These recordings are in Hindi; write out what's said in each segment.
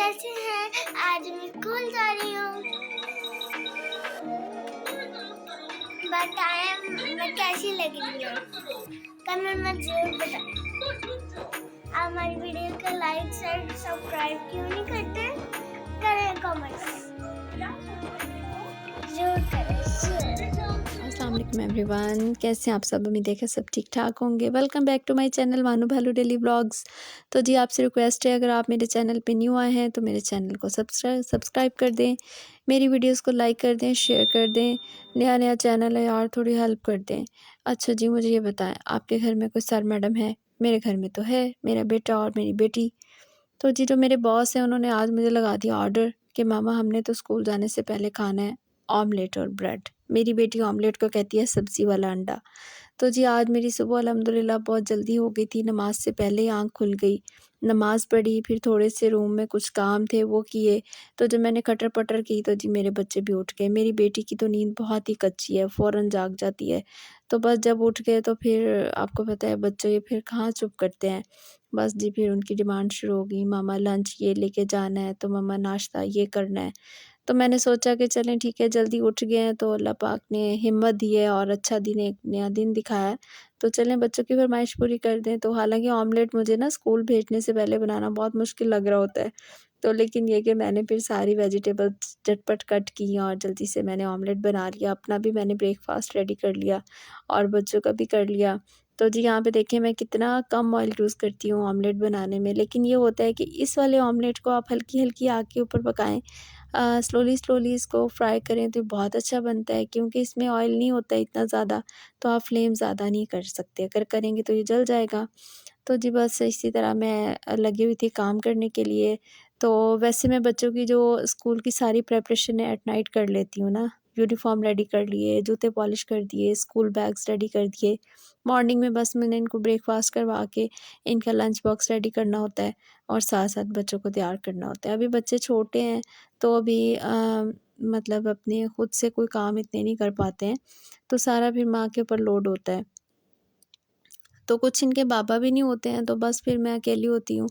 कैसे हैं? आज मैं स्कूल जा रही हूँ। बताएं मैं कैसी लग रही हूँ? कमेंट में जरूर बताएं। आप हमारी वीडियो को लाइक शेयर सब्सक्राइब क्यों नहीं करते? करें कमेंट जरूर करें। अस्सलाम वालेकुम एवरीवन, कैसे हैं आप सब? उम्मीद है कि सब ठीक ठाक होंगे। Welcome back to my channel Manu Bhalu daily vlogs. तो जी आपसे रिक्वेस्ट है, अगर आप मेरे चैनल पे न्यू आए हैं तो मेरे चैनल को सब्सक्राइब कर दें, मेरी वीडियोस को लाइक कर दें, शेयर कर दें। नया नया चैनल है यार, थोड़ी हेल्प कर दें। अच्छा जी, मुझे ये बताएं, आपके घर में कोई सर मैडम है? मेरे घर में तो है, मेरा बेटा और मेरी बेटी। तो जी जो मेरे बॉस हैं उन्होंने आज मुझे लगा दिया ऑर्डर कि मामा हमने तो स्कूल जाने से पहले खाना है ऑमलेट और ब्रेड। मेरी बेटी ऑमलेट को कहती है सब्ज़ी वाला अंडा। तो जी आज मेरी सुबह अल्हम्दुलिल्लाह बहुत जल्दी हो गई थी, नमाज से पहले ही आँख खुल गई। नमाज़ पढ़ी, फिर थोड़े से रूम में कुछ काम थे वो किए। तो जब मैंने खटर-पटर की तो जी मेरे बच्चे भी उठ गए। मेरी बेटी की तो नींद बहुत ही कच्ची है, फ़ौरन जाग जाती है। तो बस जब उठ गए तो फिर आपको पता है बच्चे फिर कहाँ चुप करते हैं। बस जी फिर उनकी डिमांड शुरू हो गई, मम्मा लंच ये लेके जाना है, तो मम्मा नाश्ता ये करना है। तो मैंने सोचा कि चलें ठीक है, जल्दी उठ गए हैं तो अल्लाह पाक ने हिम्मत दी है और अच्छा दिन, एक नया दिन दिखाया है, तो चलें बच्चों की फ़रमाइश पूरी कर दें। तो हालाँकि ऑमलेट मुझे ना स्कूल भेजने से पहले बनाना बहुत मुश्किल लग रहा होता है। तो लेकिन ये कि मैंने फिर सारी वेजिटेबल्स झटपट कट की और जल्दी से मैंने ऑमलेट बना लिया। अपना भी मैंने ब्रेकफ़ास्ट रेडी कर लिया और बच्चों का भी कर लिया। तो जी यहाँ पे देखिए मैं कितना कम ऑयल यूज़ करती हूँ ऑमलेट बनाने में, लेकिन ये होता है कि इस वाले ऑमलेट को आप हल्की-हल्की आग के ऊपर पकाएँ, स्लोली इसको फ्राई करें तो बहुत अच्छा बनता है, क्योंकि इसमें ऑयल नहीं होता है इतना ज़्यादा, तो आप फ्लेम ज़्यादा नहीं कर सकते, अगर करेंगे तो ये जल जाएगा। तो जी बस इसी तरह मैं लगी हुई थी काम करने के लिए। तो वैसे मैं बच्चों की जो स्कूल की सारी प्रिपरेशन है एट नाइट कर लेती हूँ ना, यूनिफ़ॉर्म रेडी कर लिए, जूते पॉलिश कर दिए, स्कूल बैग्स रेडी कर दिए। मॉर्निंग में बस मैंने इनको ब्रेकफ़ास्ट करवा के इनका लंच बॉक्स रेडी करना होता है और साथ-साथ बच्चों को तैयार करना होता है। अभी बच्चे छोटे हैं तो अभी मतलब अपने खुद से कोई काम इतने नहीं कर पाते हैं, तो सारा फिर माँ के ऊपर लोड होता है। तो कुछ इनके बाबा भी नहीं होते हैं, तो बस फिर मैं अकेली होती हूँ।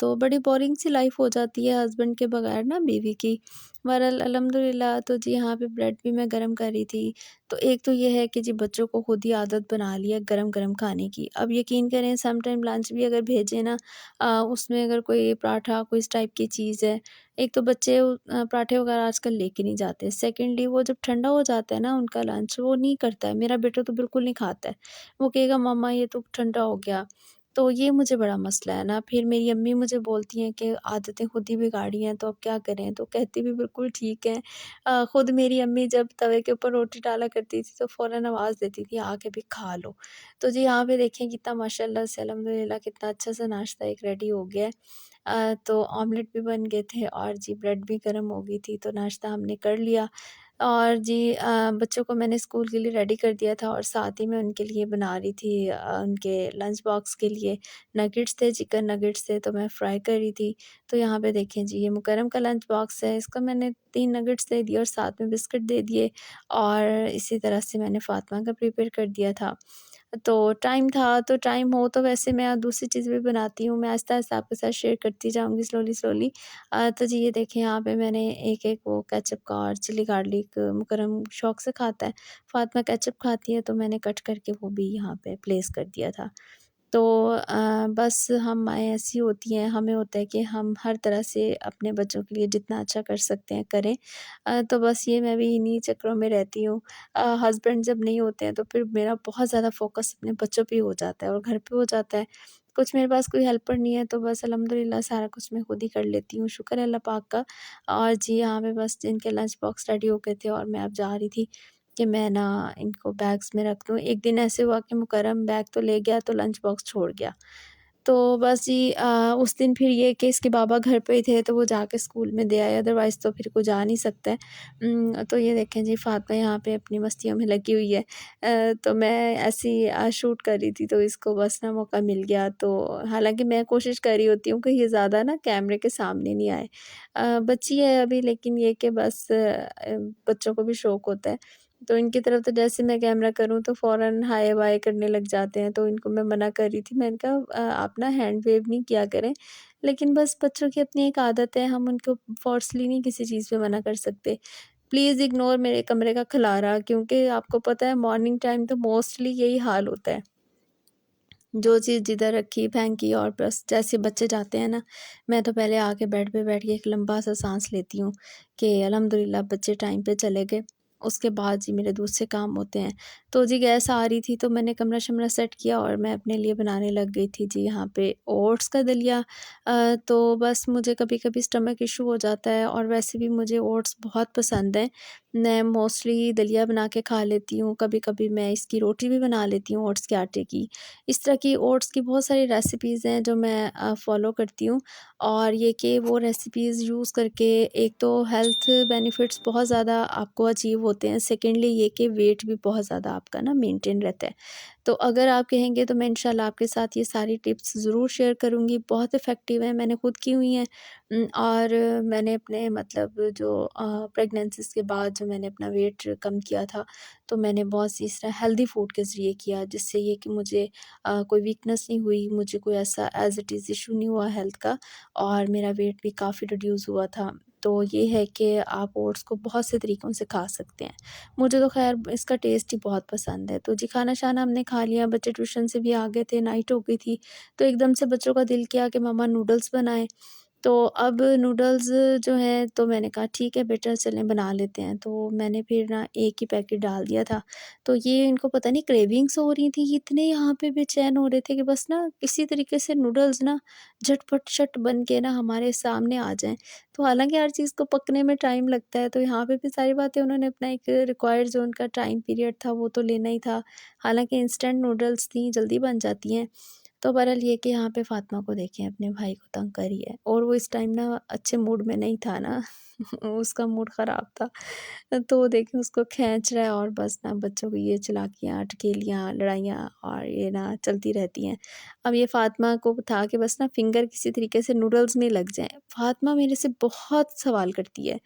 तो बड़ी बोरिंग सी लाइफ़ हो जाती है हस्बैंड के बगैर ना बीवी की। बहरहाल अल्हम्दुलिल्लाह, तो जी यहाँ पे ब्रेड भी मैं गरम कर रही थी। तो एक तो ये है कि जी बच्चों को खुद ही आदत बना ली है गरम-गरम खाने की। अब यकीन करें सम टाइम लंच भी अगर भेजें ना, उसमें अगर कोई पराठा कोई इस टाइप की चीज़ है, एक तो बच्चे पराठे वगैरह आजकल लेके नहीं जाते। सेकंडली वो जब ठंडा हो जाता है ना उनका लंच, वो नहीं करता है। मेरा बेटा तो बिल्कुल नहीं खाता है। वो कहेगा मम्मा ये तो ठंडा हो गया। तो ये मुझे बड़ा मसला है ना, फिर मेरी अम्मी मुझे बोलती हैं कि आदतें खुद ही बिगाड़ी हैं, तो अब क्या करें? तो कहती भी बिल्कुल ठीक है। खुद मेरी अम्मी जब तवे के ऊपर रोटी डाला करती थी तो फ़ौरन आवाज़ देती थी, आके भी खा लो। तो जी यहाँ पे देखें कितना माशाल्लाह से अल्हम्दुलिल्लाह कितना अच्छा सा नाश्ता एक रेडी हो गया है। तो ऑमलेट भी बन गए थे और जी ब्रेड भी गर्म हो गई थी, तो नाश्ता हमने कर लिया। और जी बच्चों को मैंने स्कूल के लिए रेडी कर दिया था और साथ ही मैं उनके लिए बना रही थी, उनके लंच बॉक्स के लिए नगेट्स थे, चिकन नगेट्स थे, तो मैं फ्राई कर रही थी। तो यहाँ पे देखें जी ये मुकर्रम का लंच बॉक्स है, इसको मैंने 3 नगेट्स दे दिए और साथ में बिस्किट दे दिए और इसी तरह से मैंने फ़ातिमा का प्रिपेयर कर दिया था। तो टाइम था, तो टाइम हो तो वैसे मैं दूसरी चीज़ भी बनाती हूँ, मैं आहिस्ता-आहिस्ता आपके साथ शेयर करती जाऊँगी स्लोली। तो जी ये देखें यहाँ पे मैंने एक-एक वो केचअप का और चिली गार्लिक मुकर्रम शौक से खाता है। फ़ातिमा केचअप खाती है, तो मैंने कट करके वो भी यहाँ पे प्लेस कर दिया था। तो बस हम माएँ ऐसी होती हैं, हमें होता है कि हम हर तरह से अपने बच्चों के लिए जितना अच्छा कर सकते हैं करें। तो बस ये मैं भी इन्हीं चक्करों में रहती हूँ। हस्बैंड जब नहीं होते हैं तो फिर मेरा बहुत ज़्यादा फ़ोकस अपने बच्चों पे ही हो जाता है और घर पे हो जाता है। कुछ मेरे पास कोई हेल्पर नहीं है, तो बस अल्हम्दुलिल्लाह सारा कुछ मैं खुद ही कर लेती हूँ, शुक्र है अल्लाह पाक का। और जी यहाँ पे बस इनके लंच बॉक्स रेडी हो गए थे और मैं अब जा रही थी कि मैं ना इनको बैग्स में रख दूँ। एक दिन ऐसे हुआ कि मुकर्रम बैग तो ले गया, तो लंच बॉक्स छोड़ गया। तो बस जी उस दिन फिर ये कि इसके बाबा घर पे ही थे, तो वो जाके स्कूल में दे आए, अदरवाइज़ तो फिर कोई जा नहीं सकता है। तो ये देखें जी फ़ातिमा यहाँ पे अपनी मस्तियों में लगी हुई है। तो मैं ऐसे ही शूट कर रही थी, तो इसको बस ना मौका मिल गया, तो हालाँकि मैं कोशिश कर रही होती हूँ कि ये ज़्यादा ना कैमरे के सामने नहीं आए। बच्ची है अभी, लेकिन ये कि बस बच्चों को भी शौक होता है। तो इनकी तरफ तो जैसे मैं कैमरा करूँ तो फ़ौरन हाय-वाय करने लग जाते हैं, तो इनको मैं मना कर रही थी। मैंने कहा आप ना हैंड वेव नहीं किया करें, लेकिन बस बच्चों की अपनी एक आदत है, हम उनको फ़ोर्सली नहीं किसी चीज़ पे मना कर सकते। प्लीज़ इग्नोर मेरे कमरे का खिलारा, क्योंकि आपको पता है मॉर्निंग टाइम तो मोस्टली यही हाल होता है। जो चीज़ जिधर रखी फेंकी, और बस जैसे बच्चे जाते हैं ना, मैं तो पहले आके बेड पे बैठ के एक लंबा सा साँस लेती हूँ कि अल्हम्दुलिल्लाह बच्चे टाइम पे चले गए। उसके बाद जी मेरे दूसरे काम होते हैं। तो जी गैस आ रही थी, तो मैंने कमरा-शमरा सेट किया और मैं अपने लिए बनाने लग गई थी जी यहाँ पे ओट्स का दलिया। तो बस मुझे कभी-कभी स्टमक इश्यू हो जाता है, और वैसे भी मुझे ओट्स बहुत पसंद हैं। मैं मोस्टली दलिया बना के खा लेती हूँ, कभी-कभी मैं इसकी रोटी भी बना लेती हूँ ओट्स के आटे की। इस तरह की ओट्स की बहुत सारी रेसिपीज़ हैं जो मैं फ़ॉलो करती हूँ, और ये कि वो रेसिपीज़ यूज़ करके एक तो हेल्थ बेनिफिट्स बहुत ज़्यादा आपको अचीव होते हैं, सेकेंडली ये कि वेट भी बहुत ज़्यादा आपका ना मेंटेन रहता है। तो अगर आप कहेंगे तो मैं इंशाल्लाह आपके साथ ये सारी टिप्स ज़रूर शेयर करूँगी, बहुत इफ़ेक्टिव हैं, मैंने खुद की हुई हैं। और मैंने अपने मतलब जो प्रेगनेंसीज़ के बाद जो मैंने अपना वेट कम किया था, तो मैंने बहुत सी इस तरह हेल्दी फूड के ज़रिए किया, जिससे ये कि मुझे कोई वीकनेस नहीं हुई, मुझे कोई ऐसा एज़ इट इज़ इश्यू नहीं हुआ हेल्थ का, और मेरा वेट भी काफ़ी रिड्यूस हुआ था। तो ये है कि आप ओट्स को बहुत से तरीक़ों से खा सकते हैं। मुझे तो ख़ैर इसका टेस्ट ही बहुत पसंद है। तो जी खाना-शाना हमने खा लिया, बच्चे ट्यूशन से भी आ गए थे, नाइट हो गई थी, तो एकदम से बच्चों का दिल किया कि मम्मा नूडल्स बनाएँ। तो अब नूडल्स जो हैं, तो मैंने कहा ठीक है बेटा चलें बना लेते हैं। तो मैंने फिर ना एक ही पैकेट डाल दिया था। तो ये इनको पता नहीं क्रेविंग्स हो रही थी, ये इतने यहाँ पे बेचैन हो रहे थे कि बस ना किसी तरीके से नूडल्स ना झटपट शट बन के ना हमारे सामने आ जाएँ। तो हालाँकि हर चीज़ को पकने में टाइम लगता है, तो यहाँ पे भी सारी बातें उन्होंने अपना एक रिक्वायर्ड जो उनका टाइम पीरियड था वो तो लेना ही था। हालाँकि इंस्टेंट नूडल्स थी, जल्दी बन जाती हैं। तो बहरहाल ये कि यहाँ पे फ़ातिमा को देखें, अपने भाई को तंग कर रही है, और वो इस टाइम ना अच्छे मूड में नहीं था ना उसका मूड ख़राब था। तो देखें उसको खींच रहा है, और बस ना बच्चों की ये चालाकियाँ, ठठेलियाँ, लड़ाइयाँ और ये ना चलती रहती हैं। अब ये फ़ातिमा को था कि बस ना फ़िंगर किसी तरीके से नूडल्स में लग जाएँ। फ़ातिमा मेरे से बहुत सवाल करती है,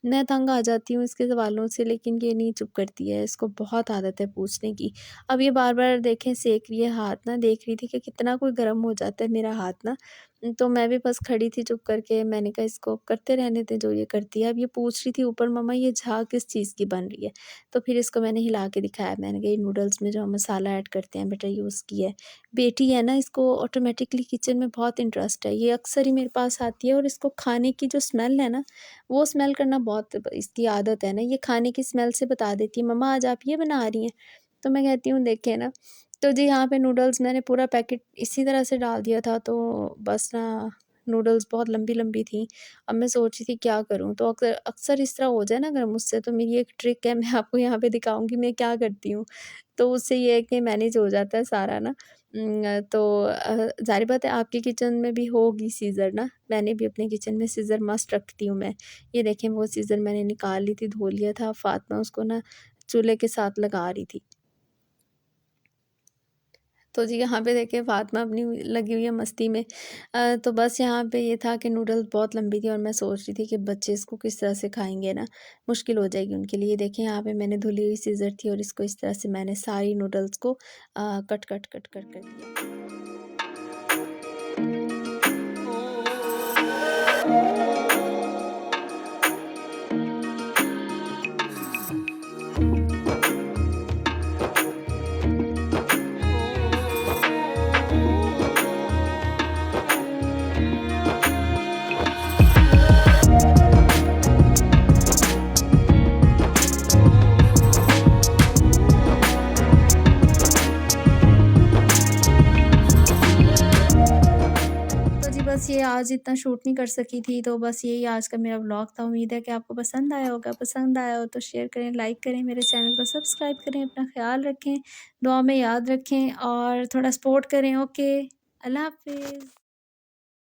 मैं तंग आ जाती हूँ इसके सवालों से, लेकिन ये नहीं चुप करती है, इसको बहुत आदत है पूछने की। अब ये बार-बार देखें सेक रही है हाथ ना, देख रही थी कि कितना कोई गर्म हो जाता है मेरा हाथ ना। तो मैं भी बस खड़ी थी चुप करके, मैंने कहा इसको करते रहने दें जो ये करती है। अब ये पूछ रही थी ऊपर मम्मा ये झाग किस चीज़ की बन रही है? तो फिर इसको मैंने हिला के दिखाया, मैंने कहा ये नूडल्स में जो हम मसाला ऐड करते हैं बेटा ये उसकी है। बेटी है ना, इसको ऑटोमेटिकली किचन में बहुत इंटरेस्ट है, ये अक्सर ही मेरे पास आती है, और इसको खाने की जो स्मेल है ना, वो स्मेल करना बहुत इसकी आदत है ना, ये खाने की स्मेल से बता देती है मम्मा आज आप ये बना रही हैं? तो मैं कहती हूँ देखें ना। तो जी यहाँ पे नूडल्स मैंने पूरा पैकेट इसी तरह से डाल दिया था, तो बस ना नूडल्स बहुत लंबी-लंबी थी। अब मैं सोच रही थी क्या करूँ? तो अक्सर अक्सर इस तरह हो जाए ना अगर मुझसे, तो मेरी एक ट्रिक है, मैं आपको यहाँ पे दिखाऊँगी मैं क्या करती हूँ। तो उससे ये है कि मैनेज हो जाता है सारा ना। तो ज़ाहिर बात है आपकी किचन में भी होगी सीज़र ना, मैंने भी अपने किचन में सीज़र मस्ट रखती हूँ मैं। ये देखें वो सीज़र मैंने निकाल ली थी, धो लिया था, फ़ातिमा उसको ना चूल्हे के साथ लगा रही थी। तो जी यहाँ पे देखिए फ़ातिमा अपनी लगी हुई है मस्ती में। तो बस यहाँ पे ये था कि नूडल्स बहुत लंबी थी, और मैं सोच रही थी कि बच्चे इसको किस तरह से खाएँगे ना, मुश्किल हो जाएगी उनके लिए। देखिए यहाँ पे मैंने धुली हुई सीज़र थी, और इसको इस तरह से मैंने सारी नूडल्स को कट कर दिया। तो जी बस ये आज इतना शूट नहीं कर सकी थी, तो बस यही आज का मेरा व्लॉग था। उम्मीद है कि आपको पसंद आया होगा। पसंद आया हो तो शेयर करें, लाइक करें, मेरे चैनल को सब्सक्राइब करें, अपना ख़्याल रखें, दुआ में याद रखें और थोड़ा सपोर्ट करें। ओके, अल्लाह हाफ़िज़।